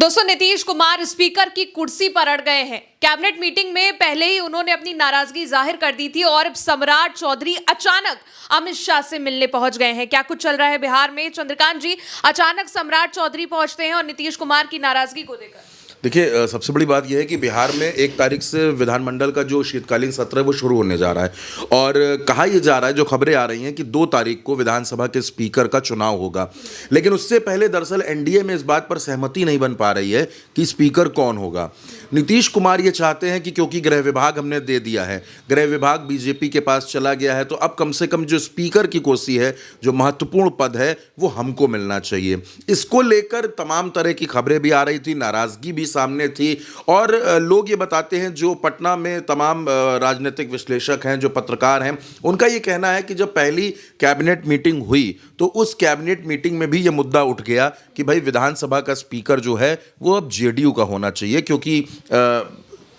दोस्तों, नीतीश कुमार स्पीकर की कुर्सी पर अड़ गए हैं। कैबिनेट मीटिंग में पहले ही उन्होंने अपनी नाराजगी जाहिर कर दी थी और सम्राट चौधरी अचानक अमित शाह से मिलने पहुंच गए हैं। क्या कुछ चल रहा है बिहार में? चंद्रकांत जी, अचानक सम्राट चौधरी पहुंचते हैं और नीतीश कुमार की नाराजगी को लेकर। देखिए, सबसे बड़ी बात यह है कि बिहार में 1 तारीख से विधानमंडल का जो शीतकालीन सत्र है वो शुरू होने जा रहा है और कहा यह जा रहा है, जो खबरें आ रही हैं कि 2 तारीख को विधानसभा के स्पीकर का चुनाव होगा। लेकिन उससे पहले दरअसल एनडीए में इस बात पर सहमति नहीं बन पा रही है कि स्पीकर कौन होगा। नीतीश कुमार ये चाहते हैं कि क्योंकि गृह विभाग हमने दे दिया है, गृह विभाग बीजेपी के पास चला गया है, तो अब कम से कम जो स्पीकर की कुर्सी है, जो महत्वपूर्ण पद है, वो हमको मिलना चाहिए। इसको लेकर तमाम तरह की खबरें भी आ रही थी, नाराजगी भी सामने थी और लोग ये बताते हैं, जो पटना में तमाम राजनीतिक विश्लेषक हैं, जो पत्रकार हैं, उनका ये कहना है कि जब पहली कैबिनेट मीटिंग हुई तो उस कैबिनेट मीटिंग में भी ये मुद्दा उठ गया कि भाई विधानसभा का स्पीकर जो है वो अब जेडीयू का होना चाहिए, क्योंकि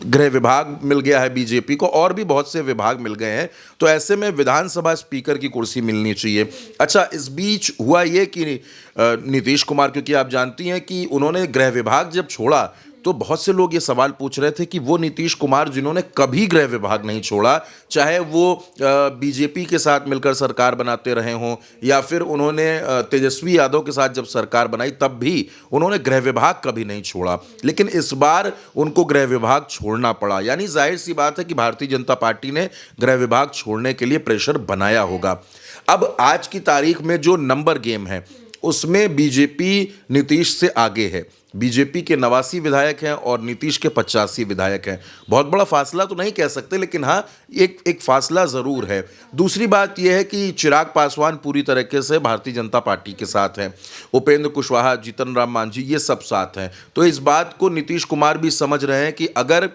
गृह विभाग मिल गया है बीजेपी को और भी बहुत से विभाग मिल गए हैं, तो ऐसे में विधानसभा स्पीकर की कुर्सी मिलनी चाहिए। अच्छा, इस बीच हुआ ये कि नीतीश कुमार, क्योंकि आप जानती हैं कि उन्होंने गृह विभाग जब छोड़ा तो बहुत से लोग ये सवाल पूछ रहे थे कि वो नीतीश कुमार जिन्होंने कभी गृह विभाग नहीं छोड़ा, चाहे वो बीजेपी के साथ मिलकर सरकार बनाते रहे हों या फिर उन्होंने तेजस्वी यादव के साथ जब सरकार बनाई तब भी उन्होंने गृह विभाग कभी नहीं छोड़ा, लेकिन इस बार उनको गृह विभाग छोड़ना पड़ा। यानी जाहिर सी बात है कि भारतीय जनता पार्टी ने गृह विभाग छोड़ने के लिए प्रेशर बनाया होगा। अब आज की तारीख में जो नंबर गेम है उसमें बीजेपी नीतीश से आगे है। बीजेपी के 89 विधायक हैं और नीतीश के 85 विधायक हैं। बहुत बड़ा फासला तो नहीं कह सकते, लेकिन हाँ, एक फासला ज़रूर है। दूसरी बात यह है कि चिराग पासवान पूरी तरीके से भारतीय जनता पार्टी के साथ हैं, उपेंद्र कुशवाहा, जीतन राम मांझी, ये सब साथ हैं। तो इस बात को नीतीश कुमार भी समझ रहे हैं कि अगर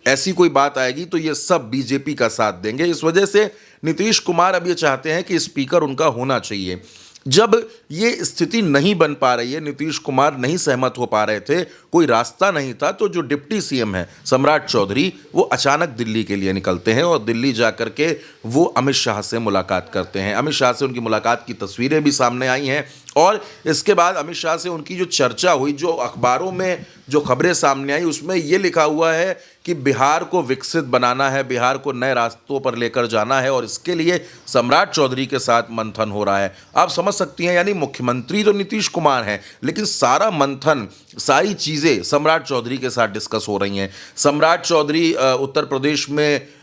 ऐसी कोई बात आएगी तो ये सब बीजेपी का साथ देंगे। इस वजह से नीतीश कुमार अब ये चाहते हैं कि स्पीकर उनका होना चाहिए। जब ये स्थिति नहीं बन पा रही है, नीतीश कुमार नहीं सहमत हो पा रहे थे, कोई रास्ता नहीं था, तो जो डिप्टी सीएम है सम्राट चौधरी, वो अचानक दिल्ली के लिए निकलते हैं और दिल्ली जा कर के वो अमित शाह से मुलाकात करते हैं। अमित शाह से उनकी मुलाकात की तस्वीरें भी सामने आई हैं और इसके बाद अमित शाह से उनकी जो चर्चा हुई, जो अखबारों में जो खबरें सामने आई, उसमें ये लिखा हुआ है कि बिहार को विकसित बनाना है, बिहार को नए रास्तों पर लेकर जाना है और इसके लिए सम्राट चौधरी के साथ मंथन हो रहा है। आप समझ सकती हैं, यानी मुख्यमंत्री तो नीतीश कुमार हैं, लेकिन सारा मंथन, सारी चीज़ें सम्राट चौधरी के साथ डिस्कस हो रही हैं। सम्राट चौधरी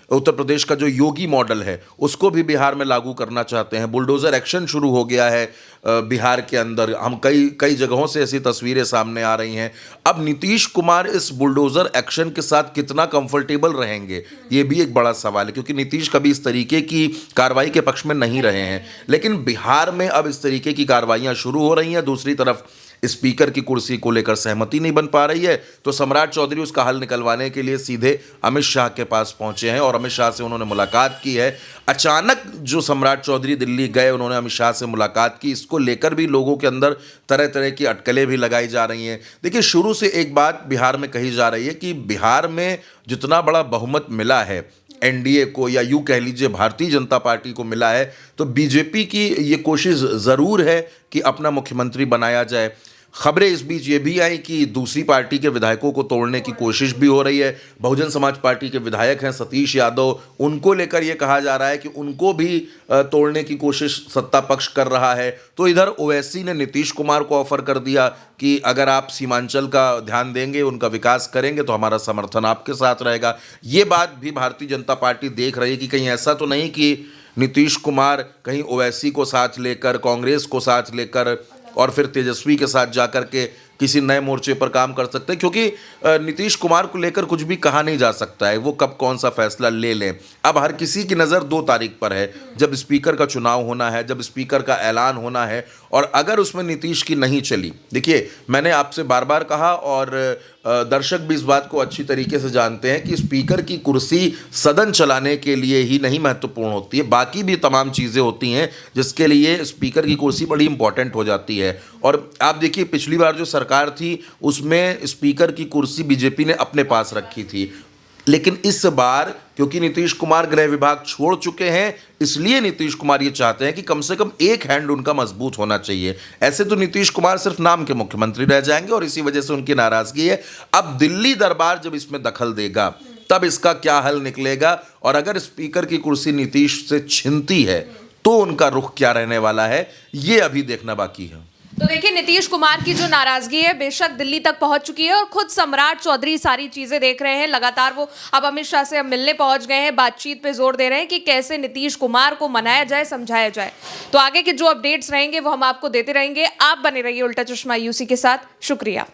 उत्तर प्रदेश का जो योगी मॉडल है उसको भी बिहार में लागू करना चाहते हैं। बुलडोज़र एक्शन शुरू हो गया है बिहार के अंदर। हम कई जगहों से ऐसी तस्वीरें सामने आ रही हैं। अब नीतीश कुमार इस बुलडोज़र एक्शन के साथ कितना कंफर्टेबल रहेंगे, ये भी एक बड़ा सवाल है, क्योंकि नीतीश कभी इस तरीके की कार्रवाई के पक्ष में नहीं रहे हैं। लेकिन बिहार में अब इस तरीके की कार्रवाइयाँ शुरू हो रही हैं। दूसरी तरफ स्पीकर की कुर्सी को लेकर सहमति नहीं बन पा रही है, तो सम्राट चौधरी उसका हल निकलवाने के लिए सीधे अमित शाह के पास पहुंचे हैं और अमित शाह से उन्होंने मुलाकात की है। अचानक जो सम्राट चौधरी दिल्ली गए, उन्होंने अमित शाह से मुलाकात की, इसको लेकर भी लोगों के अंदर तरह तरह की अटकलें भी लगाई जा रही हैं। देखिए, शुरू से एक बात बिहार में कही जा रही है कि बिहार में जितना बड़ा बहुमत मिला है एनडीए को, या यूँ कह लीजिए भारतीय जनता पार्टी को मिला है, तो बीजेपी की ये कोशिश ज़रूर है कि अपना मुख्यमंत्री बनाया जाए। खबरें इस बीच ये भी आई कि दूसरी पार्टी के विधायकों को तोड़ने की कोशिश भी हो रही है। बहुजन समाज पार्टी के विधायक हैं सतीश यादव, उनको लेकर ये कहा जा रहा है कि उनको भी तोड़ने की कोशिश सत्ता पक्ष कर रहा है। तो इधर ओवैसी ने नीतीश कुमार को ऑफर कर दिया कि अगर आप सीमांचल का ध्यान देंगे, उनका विकास करेंगे, तो हमारा समर्थन आपके साथ रहेगा। ये बात भी भारतीय जनता पार्टी देख रही है कि कहीं ऐसा तो नहीं कि नीतीश कुमार कहीं ओवैसी को साथ लेकर, कांग्रेस को साथ लेकर और फिर तेजस्वी के साथ जाकर के किसी नए मोर्चे पर काम कर सकते हैं, क्योंकि नीतीश कुमार को लेकर कुछ भी कहा नहीं जा सकता है, वो कब कौन सा फैसला ले लें। अब हर किसी की नज़र 2 तारीख पर है, जब स्पीकर का चुनाव होना है, जब स्पीकर का ऐलान होना है, और अगर उसमें नीतीश की नहीं चली, देखिए मैंने आपसे बार बार कहा और दर्शक भी इस बात को अच्छी तरीके से जानते हैं कि स्पीकर की कुर्सी सदन चलाने के लिए ही नहीं महत्वपूर्ण होती है, बाकी भी तमाम चीज़ें होती हैं जिसके लिए स्पीकर की कुर्सी बड़ी इंपॉर्टेंट हो जाती है। और आप देखिए, पिछली बार जो सरकार थी उसमें स्पीकर की कुर्सी बीजेपी ने अपने पास रखी थी, लेकिन इस बार क्योंकि नीतीश कुमार गृह विभाग छोड़ चुके हैं, इसलिए नीतीश कुमार ये चाहते हैं कि कम से कम एक हैंड उनका मजबूत होना चाहिए। ऐसे तो नीतीश कुमार सिर्फ नाम के मुख्यमंत्री रह जाएंगे और इसी वजह से उनकी नाराजगी है। अब दिल्ली दरबार जब इसमें दखल देगा तब इसका क्या हल निकलेगा, और अगर स्पीकर की कुर्सी नीतीश से छिनती है तो उनका रुख क्या रहने वाला है, ये अभी देखना बाकी है। तो देखिए, नीतीश कुमार की जो नाराजगी है बेशक दिल्ली तक पहुंच चुकी है और खुद सम्राट चौधरी सारी चीजें देख रहे हैं। लगातार वो अब अमित शाह से अब मिलने पहुंच गए हैं, बातचीत पे जोर दे रहे हैं कि कैसे नीतीश कुमार को मनाया जाए, समझाया जाए। तो आगे के जो अपडेट्स रहेंगे वो हम आपको देते रहेंगे। आप बने रहिए उल्टा चश्मा यूसी के साथ। शुक्रिया।